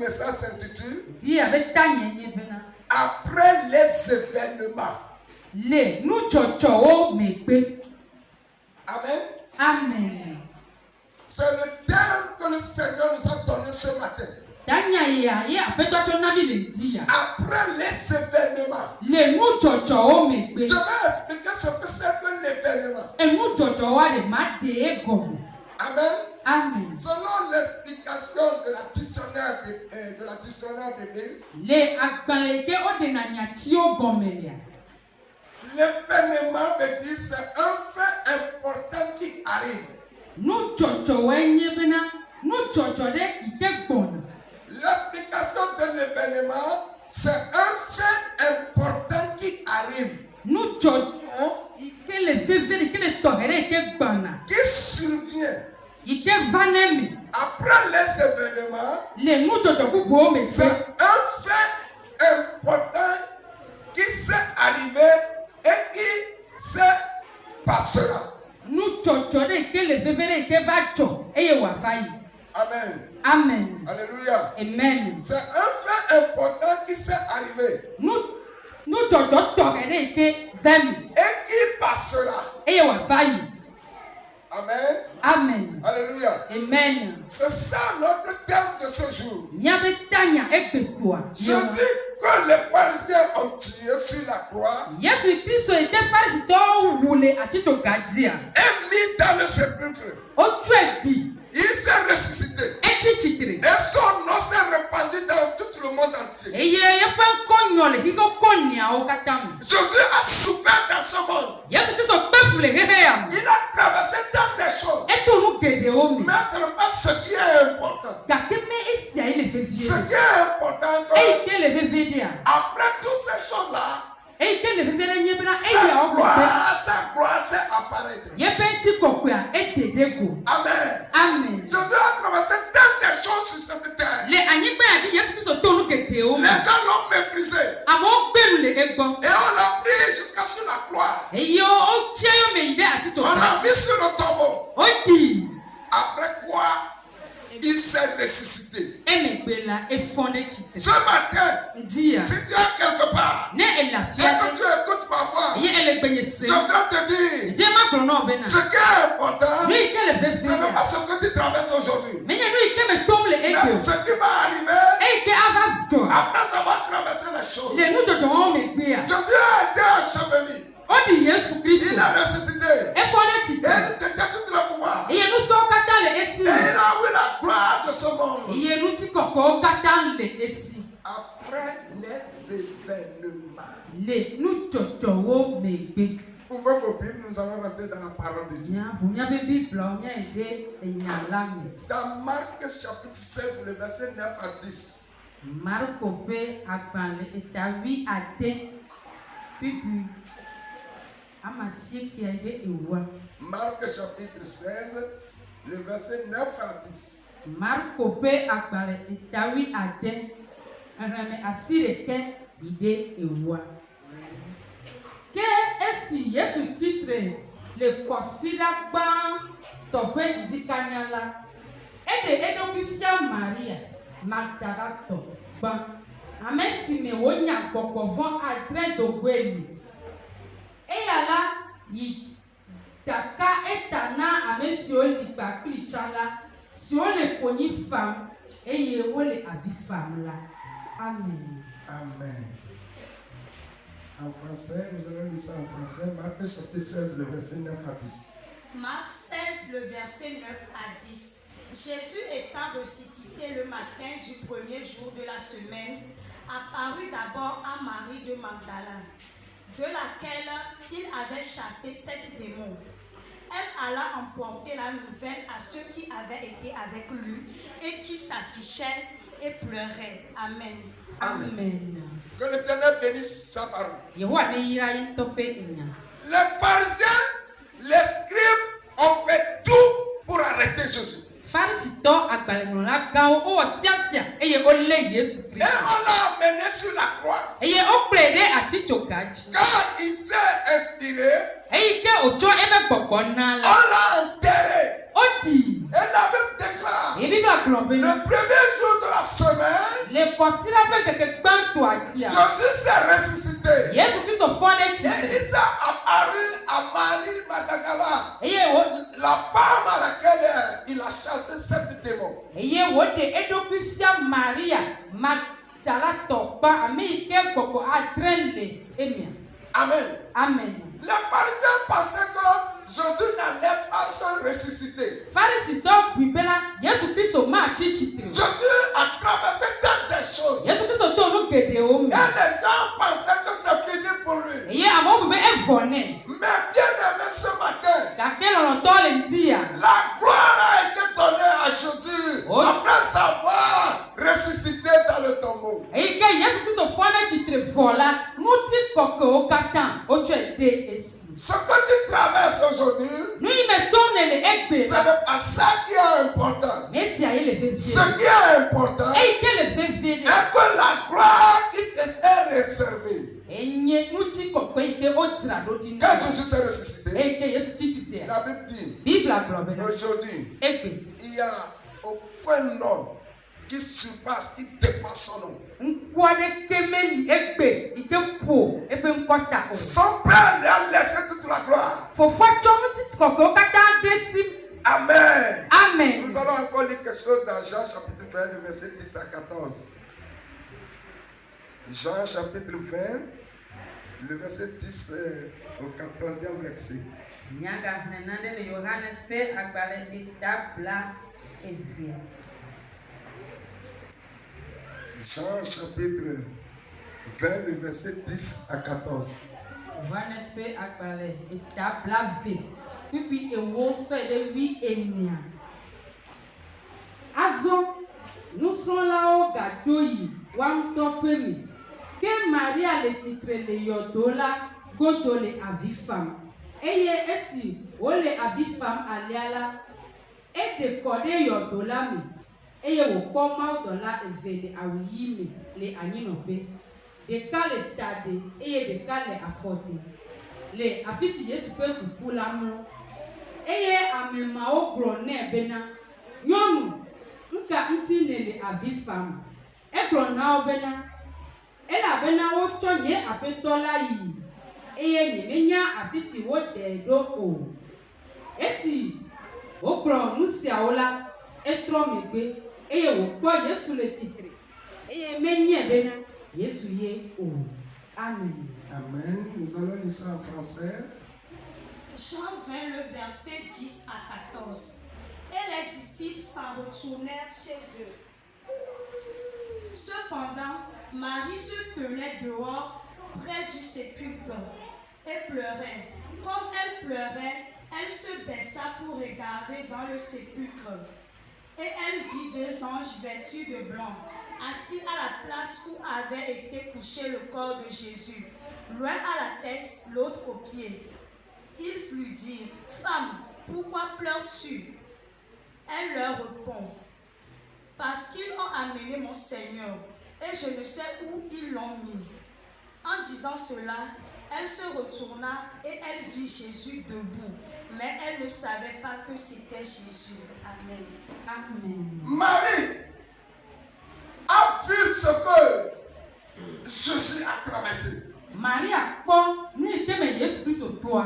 message s'intitule Après les événements. Amen. Amen. C'est le thème que le Seigneur nous a donné ce matin. Après les événements. Je vais expliquer ce que c'est que l'événement. Amen. Amen. Selon l'explication de la dictionnaire de Bible, l'événement veut dire c'est un fait important qui arrive. L'explication de l'événement, c'est un fait important qui arrive. Qui survient. Après les événements, c'est un fait important qui s'est arrivé et qui se passera. Amen. Amen. Alléluia. Amen. C'est un fait important qui s'est arrivé et qui passera. Amen. Amen. Alléluia. Amen. C'est ça notre thème de ce jour. Je dis que les pharisiens ont tué sur la croix et mis dans le sépulcre. Il s'est ressuscité. Et son nom s'est répandu dans tout le monde entier. Jésus a souffert dans ce monde. Il a traversé tant de choses. Mais ce n'est pas ce qui est important. Ce qui est important, après toutes ces choses-là, sa gloire s'est apparaître. Amen. Amen. Jésus a traversé tant de choses sur cette terre. Les gens l'ont méprisé. Et on l'a pris jusqu'à sur la croix. On l'a mis sur le tombeau. Après quoi, il s'est ressuscité. Ce matin, si tu es quelque part et que tu écoutes ma voix, je voudrais te dire ce qui est important, ce n'est pas ce que tu traverses aujourd'hui, mais ce qui va arriver après avoir traversé les choses. Jésus a été enseveli. Il a ressuscité. Et il détient tout le pouvoir. Et il a eu la gloire de ce monde. Après les événements. Ouvrez vos Bibles, nous allons rentrer dans la parole de Dieu. Dans Marc chapitre 16, le verset 9 à 10. Marc chapitre 16, le verset 9 à 10. Que esi Yesu titre le kosida ban tofe dikanyala ede edofisia Maria Magdala to ban amesi me wonya popovon adre dogweli eyala yi taka etana amesi oli pakli chala si on le koni femme eye wole avi femme la. Amen. Amen. En français, nous allons lire ça en français. Marc chapitre 16, le verset 9 à 10. Marc 16, le verset 9 à 10. Jésus étant ressuscité le matin du premier jour de la semaine, apparut d'abord à Marie de Magdala, de laquelle il avait chassé 7 démons. Elle alla emporter la nouvelle à ceux qui avaient été avec lui et qui s'affichaient et pleuraient. Amen. Amen. Que l'Éternel bénisse sa parole. Les pharisiens, les scribes ont fait tout pour arrêter Jésus. Et on l'a amené sur la croix. Quand il s'est expiré, on l'a enterré. Et la Bible déclare le premier jour de la semaine, Le kɔsira ƒe keke gbãtɔa dzia. Jésus s'est ressuscité. Yesu Kristo fɔ ɖe Et tsitre. il s'est apparu à Marie Magdala. Eye wo La femme à laquelle il a chassé 7 démons. eye woɖe eɖokui fia Maria Magdalatɔ kpa ame yi ke gbɔgbɔ adre le emia. Amen. Amen. Les pharisiens pensaient que Jésus n'allait pas se ressusciter. Pharisitɔ bui bena Yesu Kristo matsi tsitre. Jésus a traversé tant de choses. Yesu Kristo to nu geɖewo Et me. les gens pensaient que c'est fini pour lui. Eye amewo bui be evɔ nɛ. Mais bien aimé ce matin, Gake lɔlɔtɔ le ŋutia. la gloire a été donnée à Jésus Oh. après s'avoir ressuscité dans le tombeau. Eye ke Yesu Kristo fɔ ɖe tsitre vɔ la, ŋuti kɔkɔewo katã wotsɔe de esi. Ce que tu traverses aujourd'hui, Nu yi me to ne le egbe ce la. n'est pas ça qui est important. Me esia ye le Ce vevie. qui est important Eyi ke le vevie est ɖe. que la gloire qui t'était réservée. Enye ŋuti kɔkɔe yi ke wodzra ɖo ɖi Quand na. Jésus s'est ressuscité, Eye ke Yesu tsi tsitre. la Bible dit, Bibla gblɔ bena aujourd'hui, egbe. il n'y a aucun nom qui surpasse, qui dépasse son nom. Ŋku aɖeke meli egbe yi ke ƒo ebe ŋkɔ ta o. Son Père lui a laissé toute la gloire. Fofoa tsɔ ŋuti kɔkɔewo katã de si. Amen. Amen. Nous allons encore lire quelque chose dans Jean chapitre 20, le verset 10 à 14. Jean chapitre 20, le verset 10 au 14e verset. Nyaga xlẽna ɖe le Yohanes ƒe agbalẽ ɖeka bla evea. Jean chapitre 20, le verset 10 à 14. Yohanes ƒe agbalẽ ɖeka bla ve. Kpikpi ewo sɔe ɖe wi enia. Azɔ nusrɔ̃lawo gadzo yi woaŋutɔ ƒe me. Ke Maria le tsitre le yɔdo la godo le avi fam. Eye esi wole avi fam alia la, eɖe kɔ ɖe yɔdo la me. Eye wòkpɔ mawudɔla eve le awu ɣi me le anyinɔƒe. Ɖeka le ta ɖe eye ɖeka le afɔ ɖe. Le afi si Yesu ƒe kuku la mlɔ. Eye ame mawo gblɔ nɛ bena, nyɔnu, nuka ŋuti ne le avi fam? Egblɔ na wo bena, elabena wotsɔ nye aƒetɔ la yi, eye nyemenya afi si woɖe ɖo o. Esi wogblɔ nu siawo la, etrɔ megbe, eye wòkpɔ Yesu le tsitre, eye menye bena Yesu ye o. Amen. Amen. Nous allons lire ça en français. Jean 20, le verset 10 à 14. Et les disciples s'en retournèrent chez eux. Cependant, Marie se tenait dehors, près du sépulcre, et pleurait. Comme elle pleurait, elle se baissa pour regarder dans le sépulcre. Et elle vit 2 anges vêtus de blanc, assis à la place où avait été couché le corps de Jésus, l'un à la tête, l'autre aux pieds. Ils lui dirent, « Femme, pourquoi pleures-tu » Elle leur répond, « Parce qu'ils ont amené mon Seigneur, et je ne sais où ils l'ont mis. » En disant cela, elle se retourna et elle vit Jésus debout, mais elle ne savait pas que c'était Jésus. Amen. Amen. Marie a vu ce que Jésus a traversé. Maria kpɔ nu yi ke me Yesu Kristo toa.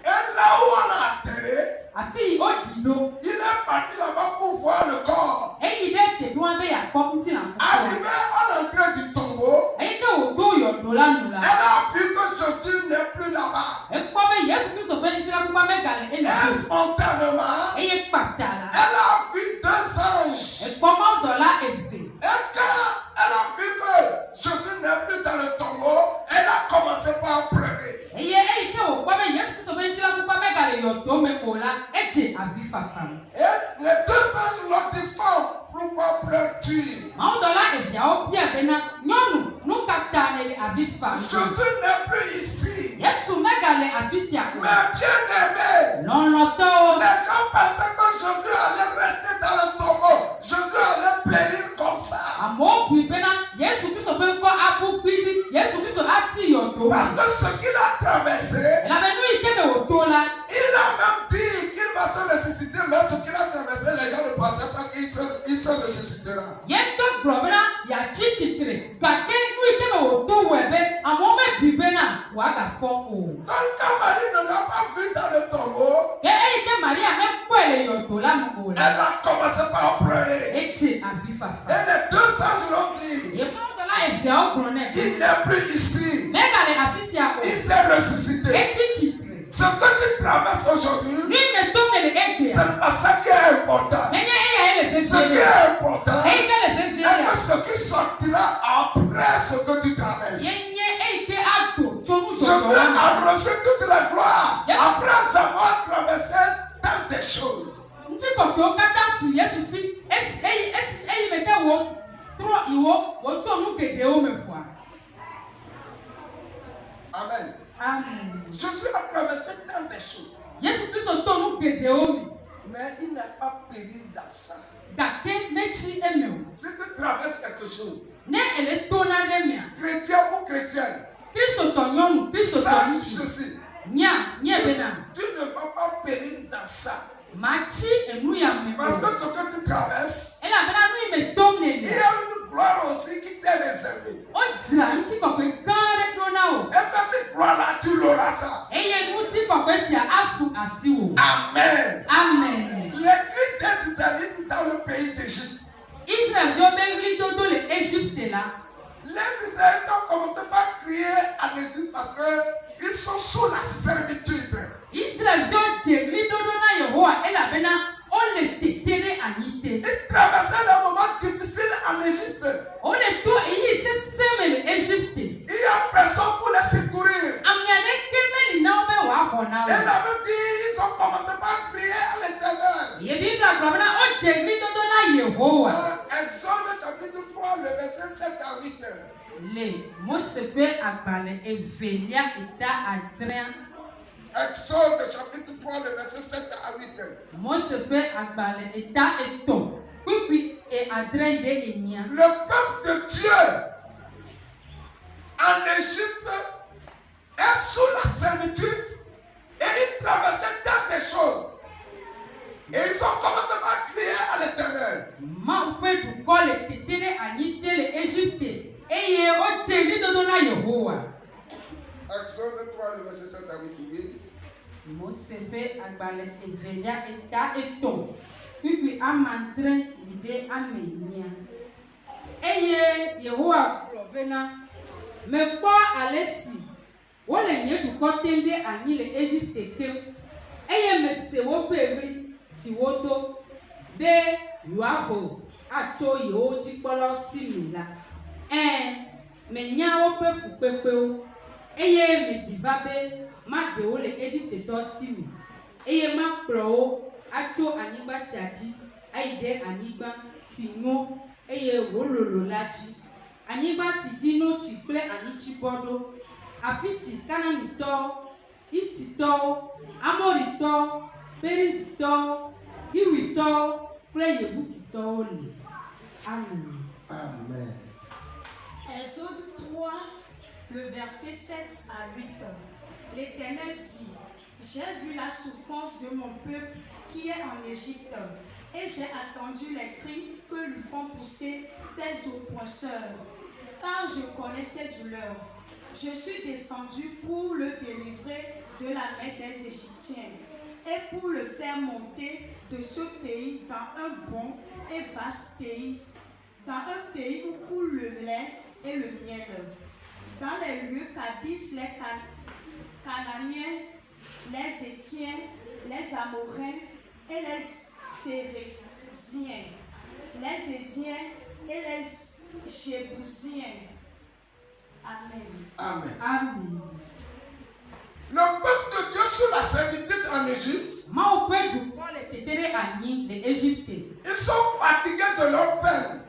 Et là où on a atterri, Afi yi woɖi ɖo. il est parti là-bas pour voir le corps. Eyi ɖe teƒea be yeakpɔ ŋutilã kukua. Arrivé à l'entrée du tombeau, Eyi ke wòɖo yɔdo la nu la. elle a vu que Jésus n'est plus là-bas. Ekpɔ be Yesu Kristo ƒe ŋutilã kukua megale Et ena o. spontanément, Eye kpata la. elle a vu 2 anges. Ekpɔ mawudɔla eve. Et quand elle a vu que Jésus n'est plus dans le tombeau, elle a commencé par pleurer. Eye eyi ke wòkpɔ be Yesu Kristo ƒe ŋutilã kukua megale yɔdo me o la, edze avi fafam. Et les 2 anges l'ont dit, femme, pourquoi pleures-tu? Mawudɔla eveawo bia bena, nyɔnu, nu ka ta le avi fam? Jésus n'est plus ici. Yesu megale afi sia o. Mais bien aimé, Lɔlɔtɔwo. les gens pensaient que Jésus allait rester dans le tombeau. Jésus allait périr comme ça. Amewo bui bena Yesu Kristo ƒe ŋkɔ abu kpidi, Yesu Kristo ati yɔdo. Parce que ce qu'il a traversé, Elabe nu yi ke me wòto la, il a même dit qu'il va se ressusciter. Mais ce qu'il a traversé, les gens ne pensaient pas qu'il se ressuscitera. yetɔ gblɔ bena Elle a commencé par pleurer. Et les deux anges l'ont dit. Il n'est plus ici. Il s'est ressuscité. Ce que tu traverses aujourd'hui, c'est pas ça qui est important. Ce qui est important, est que ce qui sortira après ce que tu traverses. Je veux arroser toute la gloire après avoir traversé tant de choses. Amen. Amen. Jésus a traversé tant de choses. Mais il n'a pas péri dans ça. Si tu traverses quelque chose, chrétien ou chrétienne, sache ceci. Tu ne vas pas périr dans ça. Parce que ce que tu traverses, il y a une gloire aussi qui t'est réservée. Et cette gloire-là, tu l'auras ça. Amen. Amen. Les cris des Israélites dans le pays d'Égypte. Les Israélites ont commencé par crier en Égypte parce qu'ils sont sous la servitude. Ils traversaient des moments difficiles en Égypte. Il n'y a personne pour les secourir. Et la même dit, ils ont commencé par crier à l'Éternel. Exode chapitre 3, le verset 7 à 8. Exode chapitre 3, le verset 7 à 8. Le peuple de Dieu en Égypte est sous la servitude et ils traversaient tant de choses. Et ils ont commencé à crier à l'Éternel. Exode 3, le verset 7 à 8. Amen. Exode 3, le verset 7 à 8. L'Éternel dit: j'ai vu la souffrance de mon peuple qui est en Égypte, et j'ai attendu les cris que lui font pousser ses oppresseurs, car je connais ses douleurs. Je suis descendu pour le délivrer de la main des Égyptiens et pour le faire monter de ce pays dans un bon et vaste pays, dans un pays où coule le lait et le miel, dans les lieux qu'habitent les Cananéens, les Héthiens, les Amoréens et les Phéréziens, les Héviens et les Jébusiens. Amen. Amen. Amen. Le peuple de Dieu sous la servitude en Égypte, ils sont fatigués de leur peine.